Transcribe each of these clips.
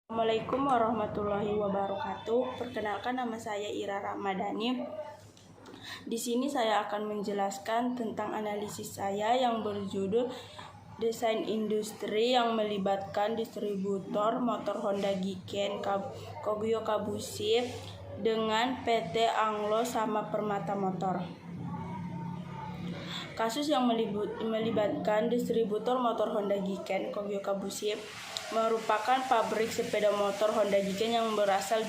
Assalamualaikum warahmatullahi wabarakatuh. Perkenalkan, nama saya Ira Ramadhani. Di sini saya akan menjelaskan tentang analisis saya yang berjudul Desain Industri yang melibatkan distributor motor Honda Giken Kogyo Kabushi dengan PT Anglo sama Permata Motor. Kasus yang melibatkan distributor motor Honda Giken Kogyo Kabushi merupakan pabrik sepeda motor Honda Giken yang berasal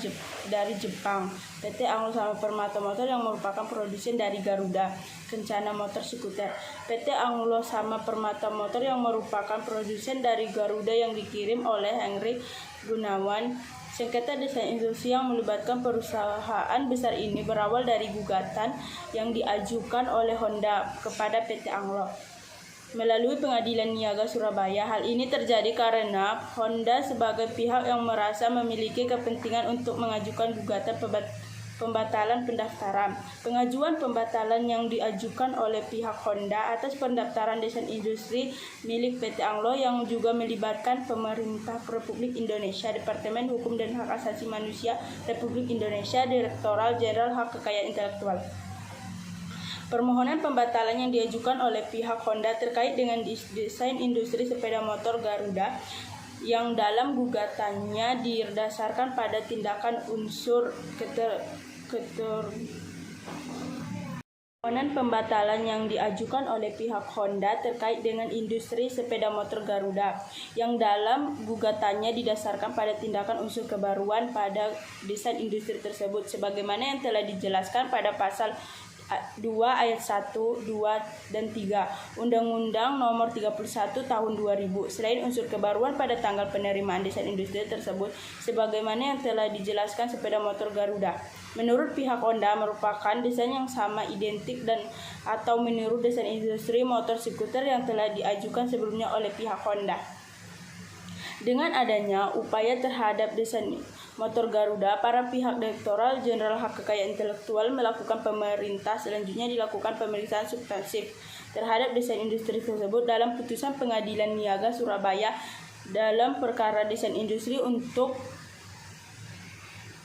dari Jepang. PT Anglo sama Permata Motor yang merupakan produsen dari Garuda Kencana motor skuter. PT Anglo sama Permata Motor yang merupakan produsen dari Garuda yang dikirim oleh Henry Gunawan. Sengketa desain industri yang melibatkan perusahaan besar ini berawal dari gugatan yang diajukan oleh Honda kepada PT Anglo melalui Pengadilan Niaga Surabaya. Hal ini terjadi karena Honda sebagai pihak yang merasa memiliki kepentingan untuk mengajukan gugatan pembatalan pendaftaran. Pengajuan pembatalan yang diajukan oleh pihak Honda atas pendaftaran desain industri milik PT Anglo yang juga melibatkan pemerintah Republik Indonesia, Departemen Hukum dan Hak Asasi Manusia Republik Indonesia, Direktorat Jenderal Hak Kekayaan Intelektual. Permohonan pembatalan yang diajukan oleh pihak Honda terkait dengan desain industri sepeda motor Garuda yang dalam gugatannya didasarkan pada tindakan unsur Permohonan pembatalan yang diajukan oleh pihak Honda terkait dengan industri sepeda motor Garuda yang dalam gugatannya didasarkan pada tindakan unsur kebaruan pada desain industri tersebut sebagaimana yang telah dijelaskan pada pasal 2 ayat 1, 2, dan 3 Undang-Undang Nomor 31 Tahun 2000. Selain unsur kebaruan pada tanggal penerimaan desain industri tersebut sebagaimana yang telah dijelaskan sepeda motor Garuda menurut pihak Honda merupakan desain yang sama, identik dan atau meniru desain industri motor skuter yang telah diajukan sebelumnya oleh pihak Honda. Dengan adanya upaya terhadap desain motor Garuda, para pihak Direktorat Jenderal Hak Kekayaan Intelektual melakukan selanjutnya dilakukan pemeriksaan substansif terhadap desain industri tersebut dalam putusan Pengadilan Niaga Surabaya dalam perkara desain industri untuk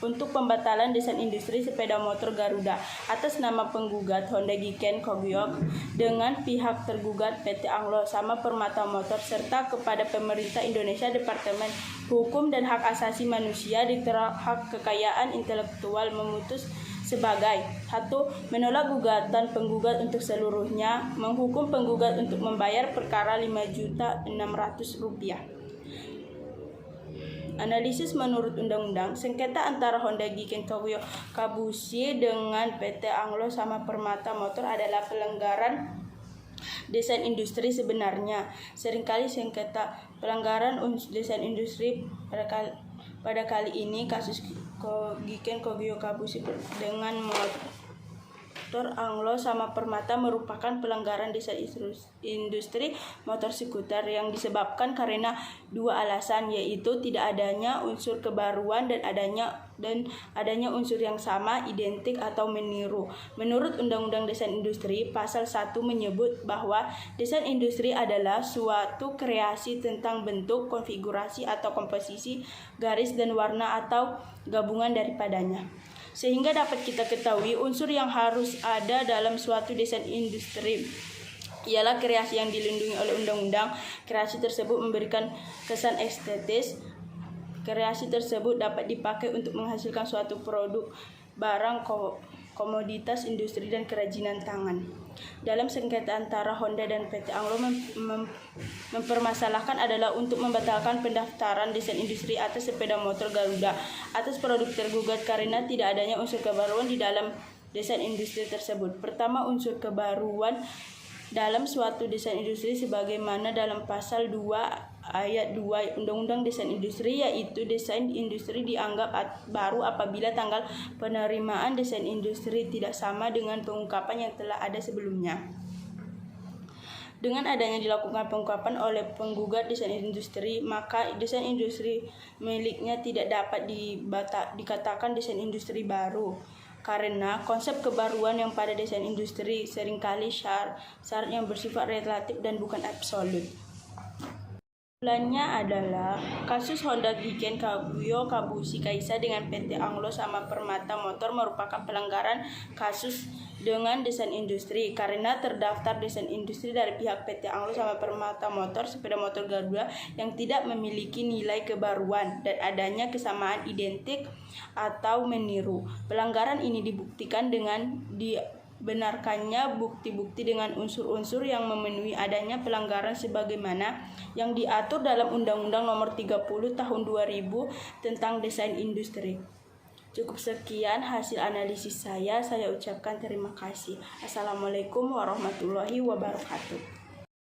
pembatalan desain industri sepeda motor Garuda atas nama penggugat Honda Giken Kogyo dengan pihak tergugat PT Anglo sama Permata Motor serta kepada pemerintah Indonesia, Departemen Hukum dan Hak Asasi Manusia, Direktorat Hak Kekayaan Intelektual memutus sebagai 1. Menolak gugatan penggugat untuk seluruhnya, menghukum penggugat untuk membayar perkara Rp5.600.000. Analisis menurut undang-undang, sengketa antara Honda Giken Kogyo Kabushi dengan PT Anglo sama Permata Motor adalah pelanggaran desain industri sebenarnya. Seringkali sengketa pelanggaran desain industri pada kali ini kasus Giken Kogyo Kabushi dengan motor Anglo sama Permata merupakan pelanggaran desain industri motor skuter yang disebabkan karena dua alasan, yaitu tidak adanya unsur kebaruan dan adanya unsur yang sama, identik atau meniru. Menurut Undang-Undang Desain Industri, Pasal 1 menyebut bahwa desain industri adalah suatu kreasi tentang bentuk, konfigurasi atau komposisi, garis dan warna atau gabungan daripadanya. Sehingga dapat kita ketahui unsur yang harus ada dalam suatu desain industri ialah kreasi yang dilindungi oleh undang-undang. Kreasi tersebut memberikan kesan estetis. Kreasi tersebut dapat dipakai untuk menghasilkan suatu produk, barang, komoditas industri dan kerajinan tangan. Dalam sengketa antara Honda dan PT Anglo mempermasalahkan adalah untuk membatalkan pendaftaran desain industri atas sepeda motor Garuda atas produk tergugat karena tidak adanya unsur kebaruan di dalam desain industri tersebut. Pertama, unsur kebaruan dalam suatu desain industri sebagaimana dalam pasal 2 ayat 2 Undang-Undang Desain Industri, yaitu desain industri dianggap baru apabila tanggal penerimaan desain industri tidak sama dengan pengungkapan yang telah ada sebelumnya. Dengan adanya dilakukan pengungkapan oleh penggugat desain industri, maka desain industri miliknya tidak dapat dikatakan desain industri baru. Karena konsep kebaruan yang pada desain industri seringkali syarat yang bersifat relatif dan bukan absolut. Kesimpulannya adalah kasus Honda Giken Kaguyo Kabushi Kaisa dengan PT Anglo sama Permata Motor merupakan pelanggaran kasus dengan desain industri karena terdaftar desain industri dari pihak PT Anglo sama Permata Motor sepeda motor Garuda yang tidak memiliki nilai kebaruan dan adanya kesamaan identik atau meniru. Pelanggaran ini dibuktikan dengan benarkannya bukti-bukti dengan unsur-unsur yang memenuhi adanya pelanggaran sebagaimana yang diatur dalam Undang-Undang Nomor 30 Tahun 2000 tentang Desain Industri. Cukup sekian hasil analisis saya ucapkan terima kasih. Assalamualaikum warahmatullahi wabarakatuh.